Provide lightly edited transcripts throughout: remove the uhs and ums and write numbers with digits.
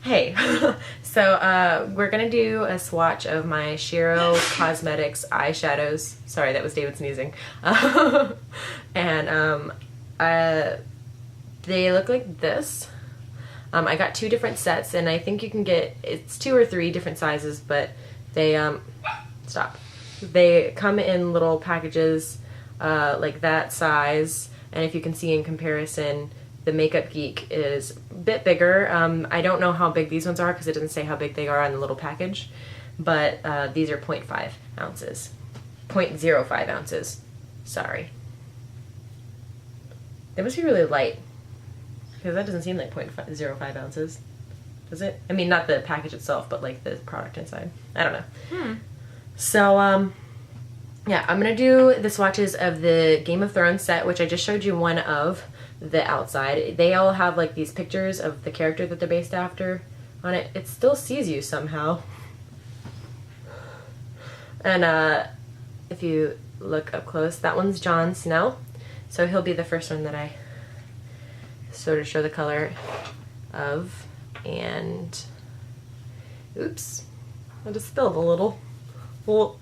Hey, so we're gonna do a swatch of my Shiro Cosmetics eyeshadows. Sorry, that was David sneezing. And they look like this. I got 2 different sets, and I think you can get, it's 2 or 3 different sizes, but they, stop. They come in little packages like that size, and if you can see in comparison, the Makeup Geek is a bit bigger. I don't know how big these ones are because it doesn't say how big they are on the little package, but these are 0.5 ounces. 0.05 ounces. Sorry. They must be really light because that doesn't seem like 0.05 ounces. Does it? I mean, not the package itself, but like the product inside. I don't know. So, yeah, I'm going to do the swatches of the Game of Thrones set, which I just showed you one of. The outside. They all have like these pictures of the character that they're based after on it. It still sees you somehow. And if you look up close, that one's Jon Snow. So he'll be the first one that I sort of show the color of. And oops, I just spilled a little. Oh.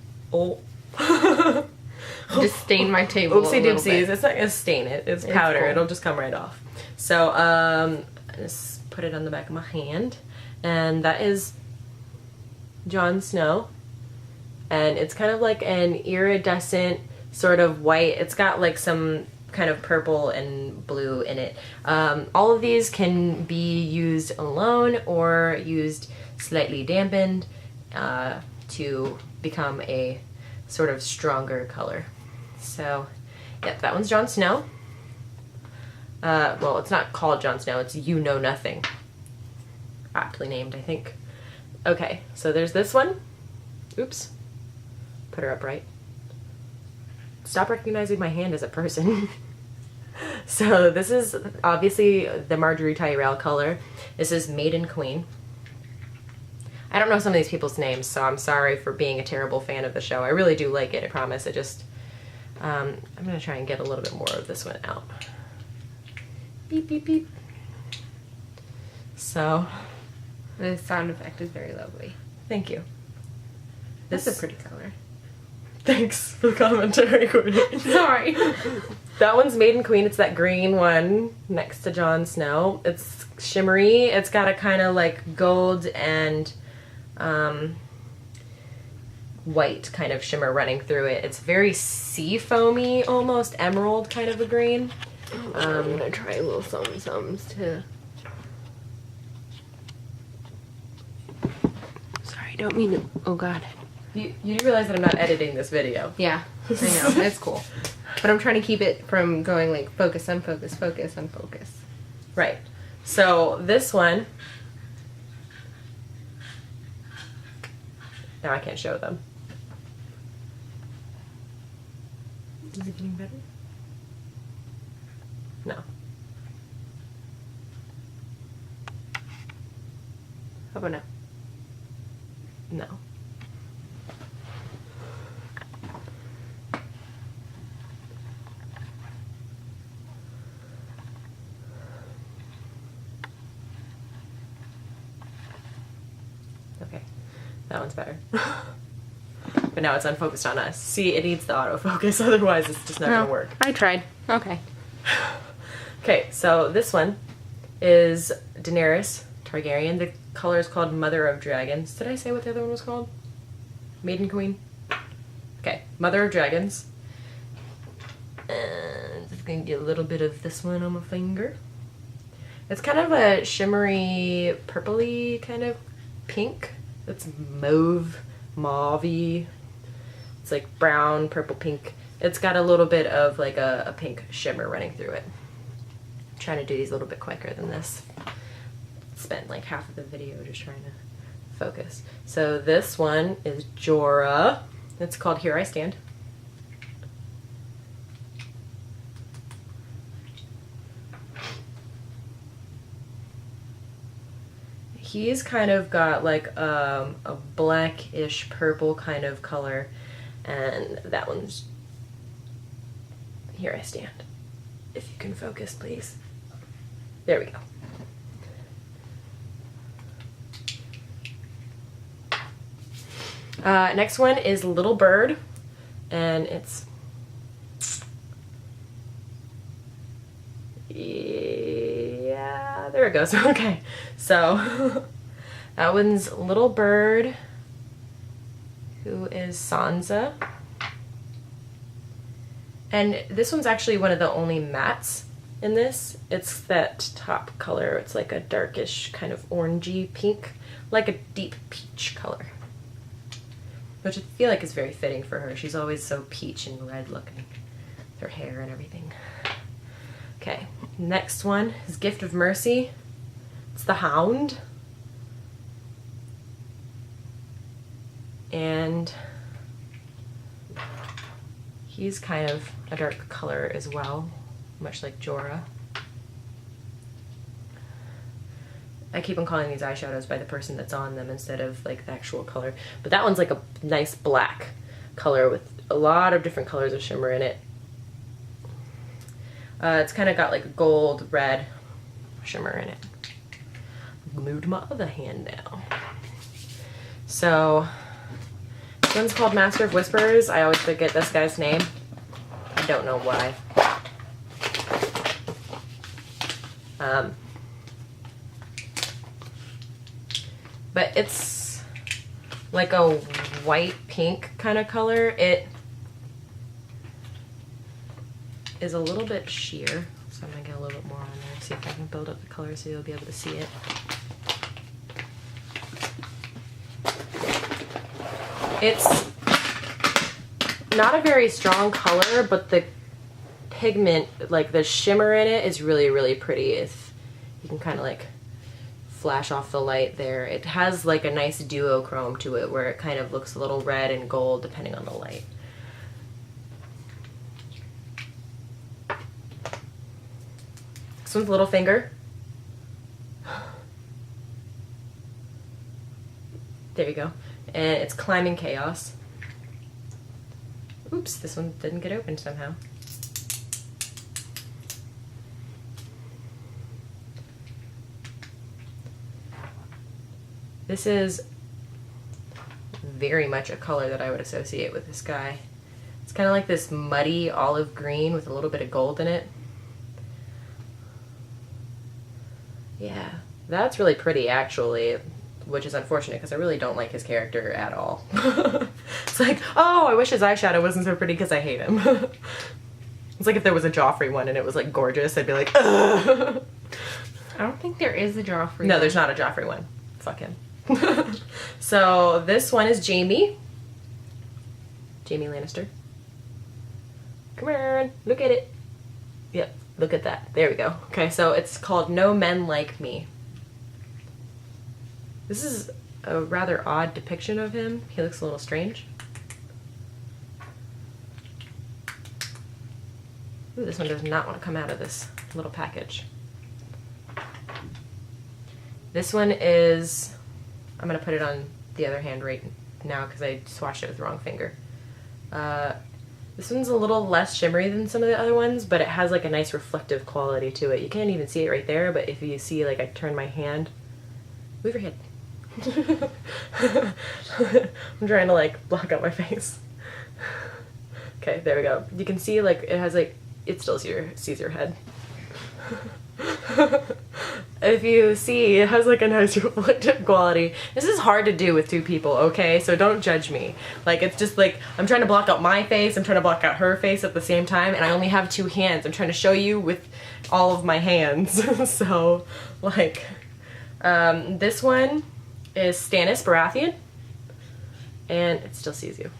Just stain my table. Oopsie doopsies. It's not gonna stain it. It's powder. Cool. It'll just come right off. So just put it on the back of my hand, and that is Jon Snow, and it's kind of like an iridescent sort of white. It's got like some kind of purple and blue in it. All of these can be used alone or used slightly dampened to become a sort of stronger color. So, yep, that one's Jon Snow. Well, it's not called Jon Snow, it's You Know Nothing. Aptly named, I think. Okay, so there's this one. Oops. Put her up right. Stop recognizing my hand as a person. So this is obviously the Marjorie Tyrell color. This is Maiden Queen. I don't know some of these people's names, so I'm sorry for being a terrible fan of the show. I really do like it, I promise. I just, I'm going to try and get a little bit more of this one out. Beep, beep, beep. So. The sound effect is very lovely. Thank you. This is a pretty color. Thanks for the commentary, Courtney. Sorry. That one's Maiden Queen. It's that green one next to Jon Snow. It's shimmery. It's got a kind of like gold and white kind of shimmer running through it. It's very sea foamy, almost emerald kind of a green. I'm gonna try a little sums too. Sorry, don't mean to. Oh god. You do realize that I'm not editing this video? Yeah, I know. It's cool. But I'm trying to keep it from going like focus, unfocus, focus, unfocus. Right. So this one. Now I can't show them. Is it getting better? No. How about now? No. Okay, that one's better. But now it's unfocused on us. See, it needs the autofocus, otherwise it's just not gonna work. I tried. Okay. Okay, so this one is Daenerys Targaryen. The color is called Mother of Dragons. Did I say what the other one was called? Maiden Queen? Okay, Mother of Dragons. And just gonna get a little bit of this one on my finger. It's kind of a shimmery, purpley kind of pink. It's mauve-y. It's like brown, purple, pink. It's got a little bit of like a pink shimmer running through it. I'm trying to do these a little bit quicker than this. Spent like half of the video just trying to focus. So this one is Jorah. It's called Here I Stand. He's kind of got like a blackish purple kind of color, and that one's Here I Stand. If you can focus, please. There we go. Next one is Little Bird, and it's, yeah, there it goes. Okay, so that one's Little Bird, who is Sansa. And this one's actually one of the only mattes in this. It's that top color. It's like a darkish kind of orangey pink, like a deep peach color, which I feel like is very fitting for her. She's always so peach and red looking with her hair and everything. Okay, next one is Gift of Mercy. It's the Hound. And he's kind of a dark color as well, much like Jorah. I keep on calling these eyeshadows by the person that's on them instead of like the actual color. But that one's like a nice black color with a lot of different colors of shimmer in it. It's kind of got like gold, red shimmer in it. I'll move to my other hand now. So this one's called Master of Whispers. I always forget this guy's name. I don't know why. But it's like a white pink kind of color. It is a little bit sheer, so I'm gonna get a little bit more on there, see if I can build up the color so you'll be able to see it. It's not a very strong color, but the pigment, like the shimmer in it, is really, really pretty. If you can kind of like flash off the light there. It has like a nice duochrome to it where it kind of looks a little red and gold depending on the light. This one's Littlefinger. There you go. And it's Climbing Chaos. Oops, this one didn't get open somehow. This is very much a color that I would associate with this guy. It's kind of like this muddy olive green with a little bit of gold in it. Yeah, that's really pretty actually, which is unfortunate because I really don't like his character at all. It's like, oh, I wish his eyeshadow wasn't so pretty because I hate him. It's like if there was a Joffrey one and it was like gorgeous, I'd be like, ugh. I don't think there is a Joffrey one. No, there's not a Joffrey one. Fuck him. So this one is Jamie. Jamie Lannister. Come on, look at it. Yep, look at that. There we go. Okay, so it's called No Men Like Me. This is a rather odd depiction of him. He looks a little strange. Ooh, this one does not want to come out of this little package. This one is, I'm going to put it on the other hand right now because I swatched it with the wrong finger. This one's a little less shimmery than some of the other ones, but it has like a nice reflective quality to it. You can't even see it right there, but if you see, like I turn my hand, move your head. I'm trying to like block out my face. Okay, there we go. You can see like it has like, it still sees your head. If you see, it has like a nice reflective quality. This is hard to do with two people, okay? So don't judge me. Like, it's just like, I'm trying to block out my face, I'm trying to block out her face at the same time, and I only have two hands. I'm trying to show you with all of my hands. So, like, this one is Stannis Baratheon, and it still sees you.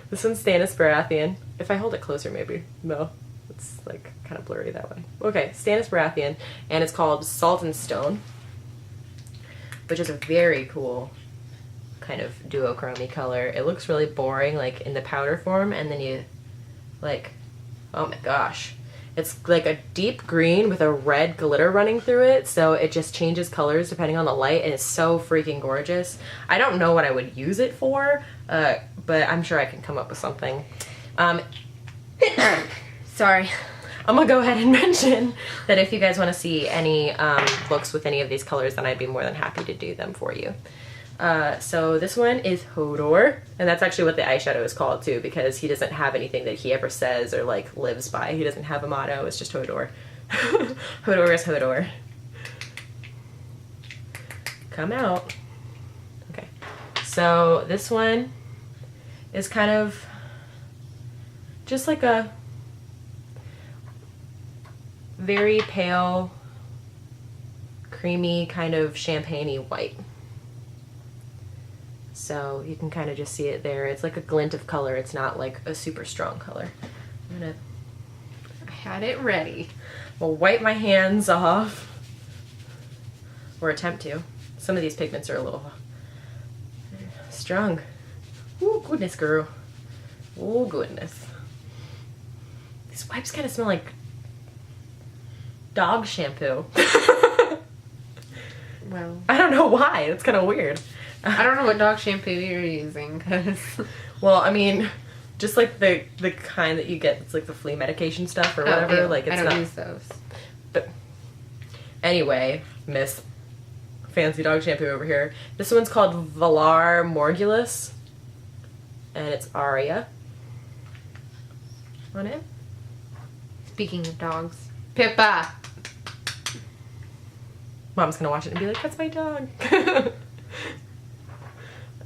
This one's Stannis Baratheon. If I hold it closer, maybe. No. It's like kind of blurry that way. Okay, Stannis Baratheon, and it's called Salt and Stone, which is a very cool kind of duochrome color. It looks really boring, like in the powder form, and then you, like, oh my gosh. It's like a deep green with a red glitter running through it, so it just changes colors depending on the light, and it's so freaking gorgeous. I don't know what I would use it for, but I'm sure I can come up with something. Sorry. I'm gonna go ahead and mention that if you guys want to see any looks with any of these colors, then I'd be more than happy to do them for you. So this one is Hodor, and that's actually what the eyeshadow is called too, because he doesn't have anything that he ever says or like lives by. He doesn't have a motto. It's just Hodor. Hodor is Hodor. Come out. Okay. So this one is kind of just like a very pale, creamy, kind of champagne-y white. So you can kind of just see it there. It's like a glint of color. It's not like a super strong color. I had it ready. I'll wipe my hands off, or attempt to. Some of these pigments are a little strong. Oh goodness, girl. Oh goodness. These wipes kind of smell like dog shampoo. Well, I don't know why. It's kind of weird. I don't know what dog shampoo you're using, cause well, I mean, just like the kind that you get, it's like the flea medication stuff or whatever. Ew. Like it's I don't not. use those. But anyway, Miss Fancy Dog Shampoo over here. This one's called Valar Morgulus, and it's Aria on it. Speaking of dogs, Pippa. Mom's gonna watch it and be like, "That's my dog."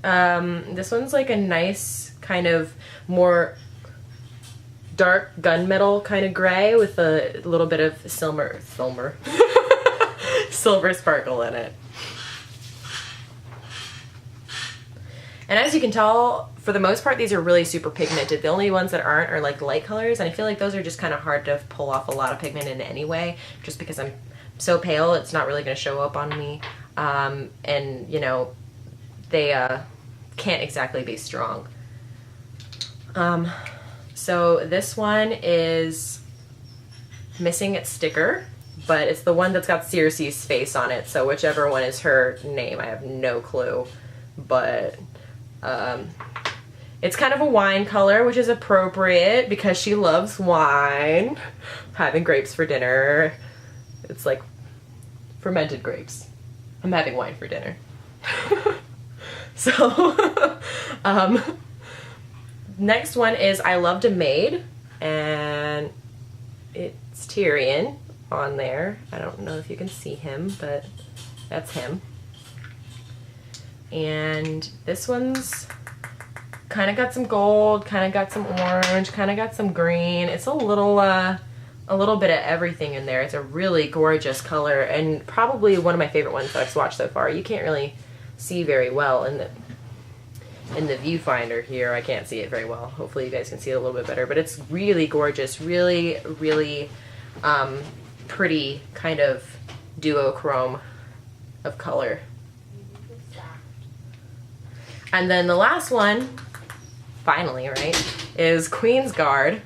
This one's like a nice kind of more dark gunmetal kind of gray with a little bit of silver sparkle in it. And as you can tell, for the most part, these are really super pigmented. The only ones that aren't are like light colors, and I feel like those are just kind of hard to pull off a lot of pigment in anyway, just because I'm so pale, it's not really going to show up on me. And, you know, they can't exactly be strong. So this one is missing its sticker, but it's the one that's got Cersei's face on it, so whichever one is her name, I have no clue. But it's kind of a wine color, which is appropriate because she loves wine. Having grapes for dinner. It's like fermented grapes. I'm having wine for dinner. So, next one is I Loved a Maid, and it's Tyrion on there. I don't know if you can see him, but that's him. And this one's kind of got some gold, kind of got some orange, kind of got some green. It's a little bit of everything in there. It's a really gorgeous color, and probably one of my favorite ones that I've swatched so far. You can't really see very well in the viewfinder here. I can't see it very well. Hopefully you guys can see it a little bit better, but it's really gorgeous, really, really pretty kind of duochrome of color. And then the last one, finally, right, is Queen's Guard.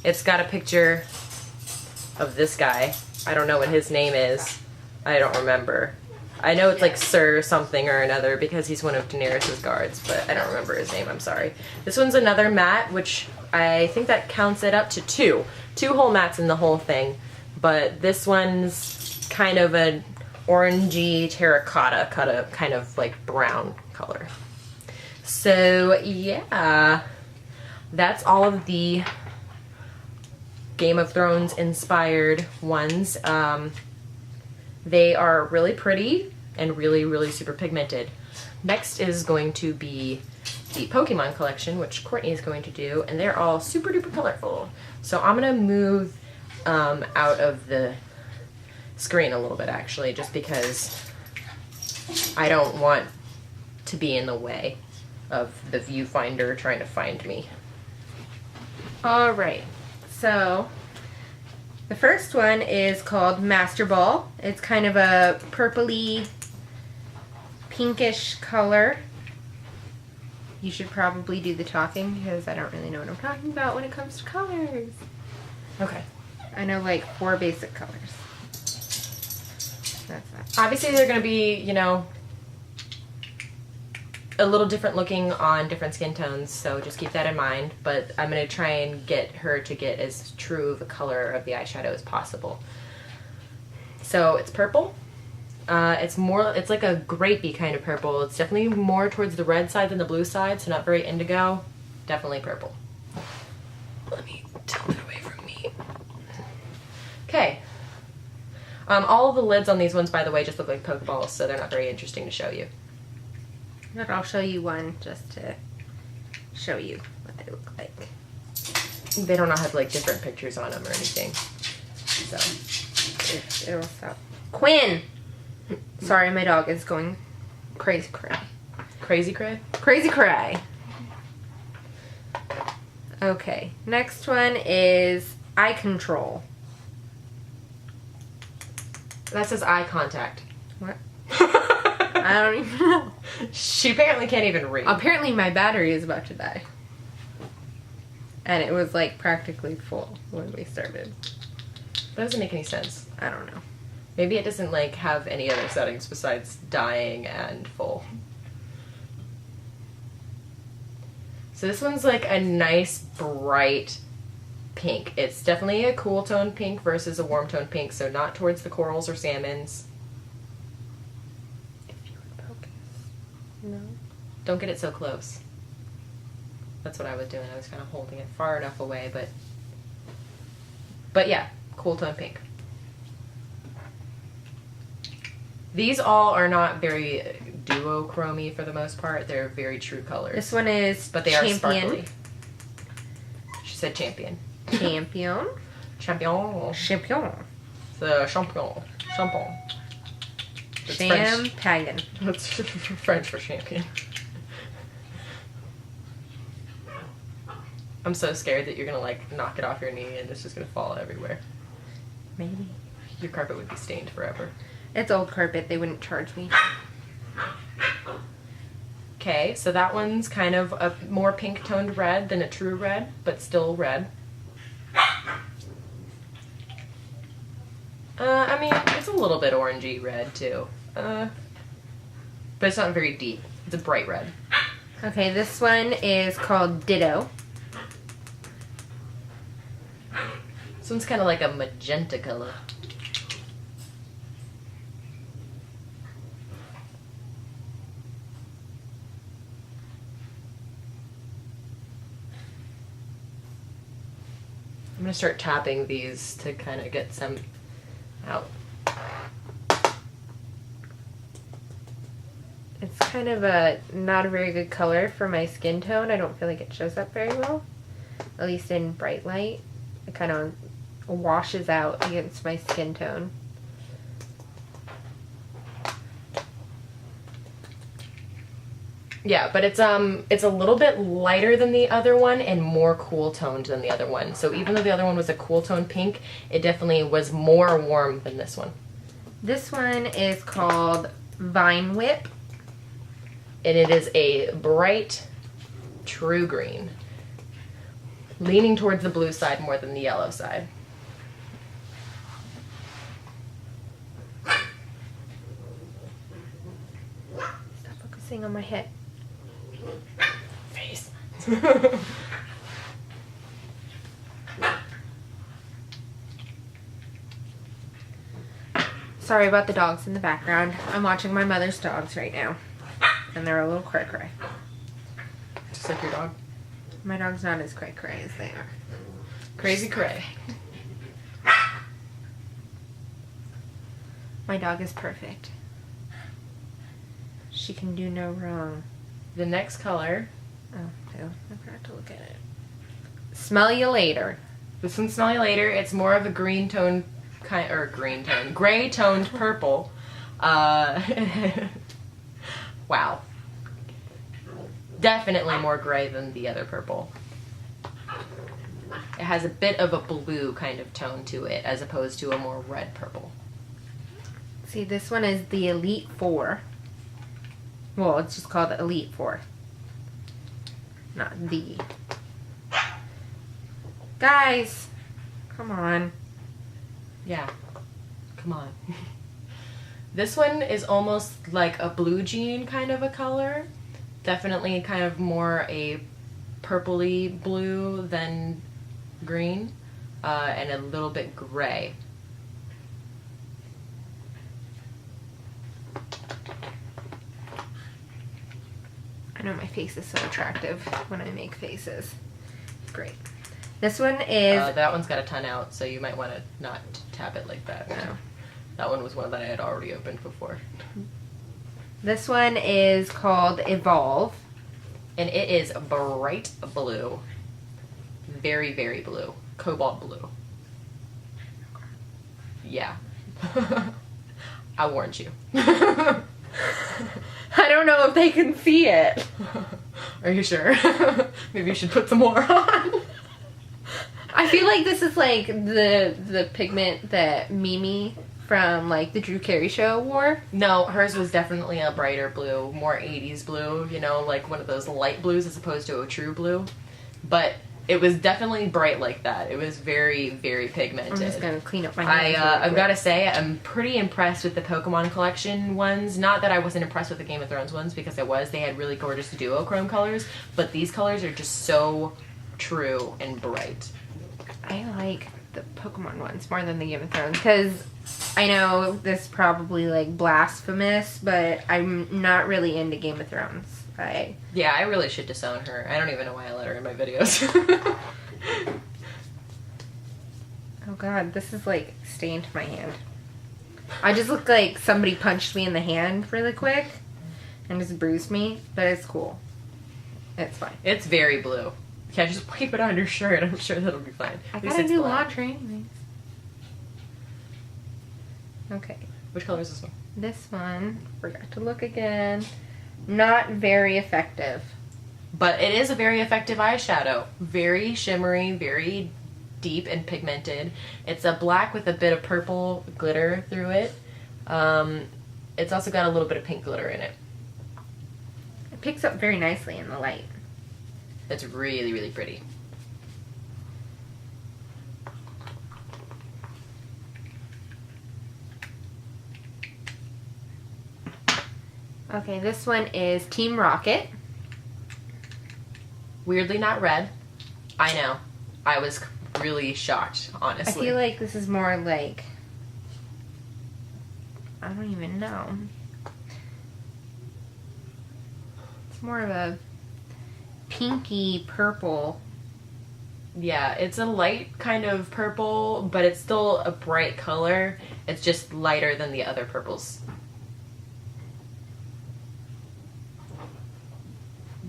It's got a picture of this guy. I don't know what his name is. I don't remember. I know it's like Sir something or another because he's one of Daenerys' guards, but I don't remember his name, I'm sorry. This one's another matte, which I think that counts it up to two. Two whole mattes in the whole thing, but this one's kind of an orangey terracotta kind of like brown color. So yeah, that's all of the Game of Thrones inspired ones. They are really pretty and really, really super pigmented. Next is going to be the Pokemon collection, which Courtney is going to do, and they're all super duper colorful. So I'm gonna move out of the screen a little bit, actually, just because I don't want to be in the way of the viewfinder trying to find me. All right, so the first one is called Master Ball. It's kind of a purpley, pinkish color. You should probably do the talking because I don't really know what I'm talking about when it comes to colors. Okay. I know like 4 basic colors. That's that. Obviously they're going to be, you know, a little different looking on different skin tones, so just keep that in mind. But I'm going to try and get her to get as true of a color of the eyeshadow as possible. So it's purple, It's like a grapey kind of purple. It's definitely more towards the red side than the blue side, so not very indigo. Definitely purple. Let me tilt it away from me. Okay. All of the lids on these ones, by the way, just look like Pokeballs, so they're not very interesting to show you. But I'll show you one just to show you what they look like. They don't have like different pictures on them or anything. So it'll stop. Quinn! Sorry, my dog is going crazy cray. Crazy cray? Crazy cray. Okay, next one is eye control. That says eye contact. What? I don't even know. She apparently can't even read. Apparently my battery is about to die. And it was like practically full when we started. That doesn't make any sense. I don't know. Maybe it doesn't like have any other settings besides dying and full. So this one's like a nice bright pink. It's definitely a cool tone pink versus a warm tone pink, so not towards the corals or salmons. If you would focus. No. Don't get it so close. That's what I was doing. I was kind of holding it far enough away, but yeah, cool tone pink. These all are not very duochromy for the most part. They're very true colors. This one is but they Champion. are sparkly. She said champion. Champion. Champion. Champion. The champion. Champon. Champagne. That's French for champion. I'm so scared that you're gonna like knock it off your knee and it's just gonna fall everywhere. Maybe. Your carpet would be stained forever. It's old carpet. They wouldn't charge me. Okay, so that one's kind of a more pink toned red than a true red, but still red. I mean, it's a little bit orangey red too. But it's not very deep. It's a bright red. Okay, this one is called Ditto. This one's kind of like a magenta color. I'm gonna start tapping these to kind of get some out. It's kind of not a very good color for my skin tone. I don't feel like it shows up very well. At least in bright light. It kind of washes out against my skin tone. Yeah, but it's a little bit lighter than the other one and more cool toned than the other one. So even though the other one was a cool tone pink, it definitely was more warm than this one. This one is called Vine Whip. And it is a bright true green. Leaning towards the blue side more than the yellow side. Stop focusing on my head. Face. Sorry about the dogs in the background. I'm watching my mother's dogs right now. And they're a little cray-cray. Just like your dog. My dog's not as cray-cray as they are. Crazy cray. My dog is perfect. She can do no wrong. The next color. Oh, ew, I forgot to look at it. Smell you later. This one's Smell You Later. It's more of a green tone gray toned purple. Wow. Definitely more gray than the other purple. It has a bit of a blue kind of tone to it as opposed to a more red purple. See, this one is the Elite 4. Well, it's just called the Elite 4. Not the. Guys, come on. Yeah, come on. This one is almost like a blue jean kind of a color. Definitely kind of more a purpley blue than green, and a little bit gray. face is so attractive when I make faces. Great. This one is... that one's got a ton out, so you might want to not tap it like that. No. That one was one that I had already opened before. This one is called Evolve. And it is bright blue. Very, very blue. Cobalt blue. Yeah. I warned you. I don't know if they can see it. Are you sure? Maybe you should put some more on. I feel like this is like the pigment that Mimi from like the Drew Carey show wore. No, hers was definitely a brighter blue, more 80s blue, you know, like one of those light blues as opposed to a true blue. But it was definitely bright like that. It was very, very pigmented. I'm just gonna clean up my hands. I've got to say, I'm pretty impressed with the Pokemon collection ones. Not that I wasn't impressed with the Game of Thrones ones, because I was. They had really gorgeous duochrome colors, but these colors are just so true and bright. I like the Pokemon ones more than the Game of Thrones, because I know this is probably like blasphemous, but I'm not really into Game of Thrones. Yeah, I really should disown her. I don't even know why I let her in my videos. Oh god, this is like stained my hand. I just look like somebody punched me in the hand really quick and just bruised me, but it's cool. It's fine. It's very blue. Yeah, just wipe it on your shirt. I'm sure that'll be fine. I gotta do laundry anyways. Okay. Which color is this one? This one, forgot to look again. Not very effective. But it is a very effective eyeshadow. Very shimmery, very deep and pigmented. It's a black with a bit of purple glitter through it. It's also got a little bit of pink glitter in it. It picks up very nicely in the light. It's really, really pretty. Okay, this one is Team Rocket. Weirdly not red. I know. I was really shocked, honestly. I feel like this is more like... I don't even know. It's more of a pinky purple. Yeah, it's a light kind of purple, but it's still a bright color. It's just lighter than the other purples.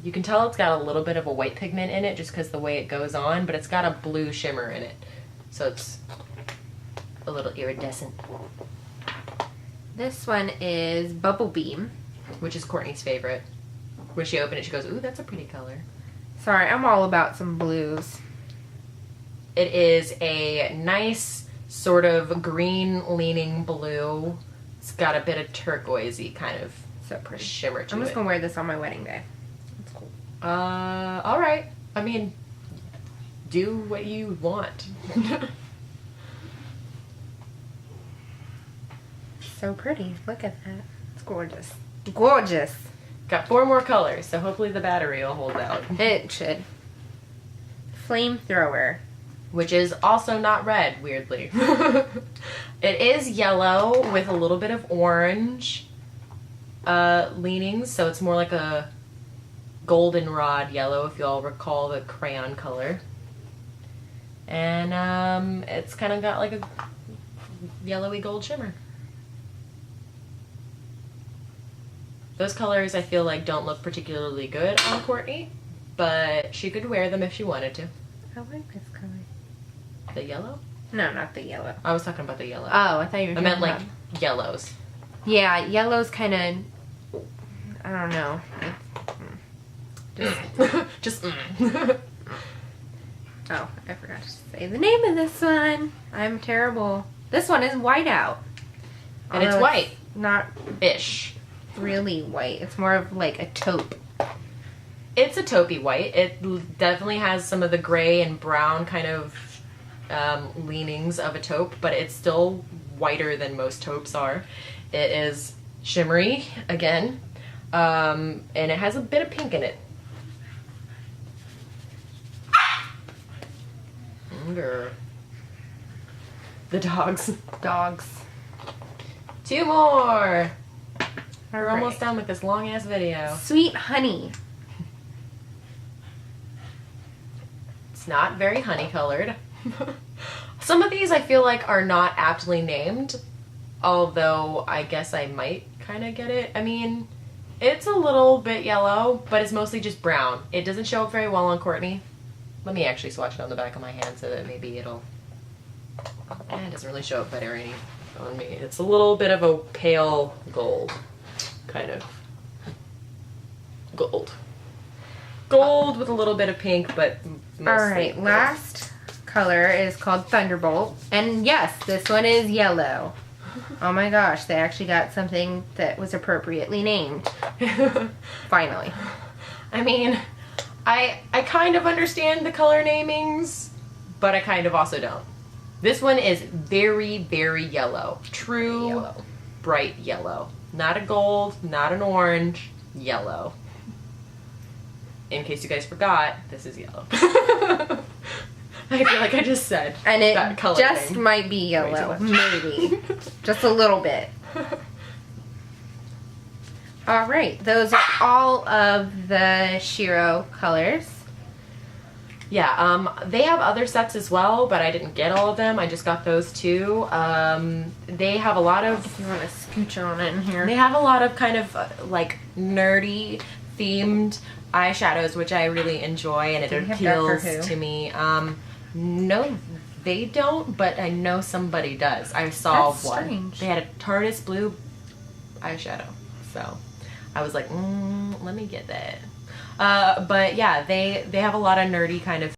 You can tell it's got a little bit of a white pigment in it just because the way it goes on, but it's got a blue shimmer in it. So it's a little iridescent. This one is Bubble Beam. Which is Courtney's favorite. When she opened it, she goes, ooh, that's a pretty color. Sorry, I'm all about some blues. It is a nice sort of green-leaning blue. It's got a bit of turquoisey kind of So pretty. shimmer to it. I'm just going to wear this on my wedding day. That's cool. Alright. I mean, do what you want. So pretty. Look at that. It's gorgeous. Gorgeous. Got 4 more colors, so hopefully the battery will hold out. It should. Flamethrower. Which is also not red, weirdly. It is yellow with a little bit of orange leanings, so it's more like a goldenrod yellow, if you all recall the crayon color. And it's kind of got like a yellowy gold shimmer. Those colors I feel like don't look particularly good on Courtney, but she could wear them if she wanted to. I like this color. The yellow? No, not the yellow. I was talking about the yellow. Oh, I thought you were I talking meant like about... yellows. Yeah, yellow's kind of... I don't know. Just Oh, I forgot to say the name of this one. I'm terrible. This one is Whiteout. And it's white. Not Ish. really white. It's more of like a taupe. It's a taupey white. It definitely has some of the gray and brown kind of leanings of a taupe, but it's still whiter than most taupes are. It is shimmery, again, and it has a bit of pink in it. The dogs. Dogs. 2 more! We're Right. almost done with this long-ass video. Sweet Honey. It's not very honey colored. Some of these I feel like are not aptly named, although I guess I might kind of get it. I mean, it's a little bit yellow, but it's mostly just brown. It doesn't show up very well on Courtney. Let me actually swatch it on the back of my hand so that maybe it'll... it doesn't really show up better on me. It's a little bit of a pale gold, kind of. Gold with a little bit of pink, but mostly... Alright, last color is called Thunderbolt. And yes, this one is yellow. Oh my gosh, they actually got something that was appropriately named. Finally. I mean, I kind of understand the color namings, but I kind of also don't. This one is very, very yellow. True Yellow. Bright yellow. Not a gold, not an orange, yellow. In case you guys forgot, this is yellow. I feel like I just said And it that color just name. might be yellow. Maybe. Just a little bit. Alright, those are all of the Shiro colors. Yeah, they have other sets as well, but I didn't get all of them. I just got those two. They have a lot of... If you want to scooch on in here. They have a lot of kind of like nerdy themed eyeshadows, which I really enjoy, and it appeals to me. No, they don't, but I know somebody does. I saw That's one. strange. They had a TARDIS blue eyeshadow, so I was like, let me get that. But yeah, they have a lot of nerdy kind of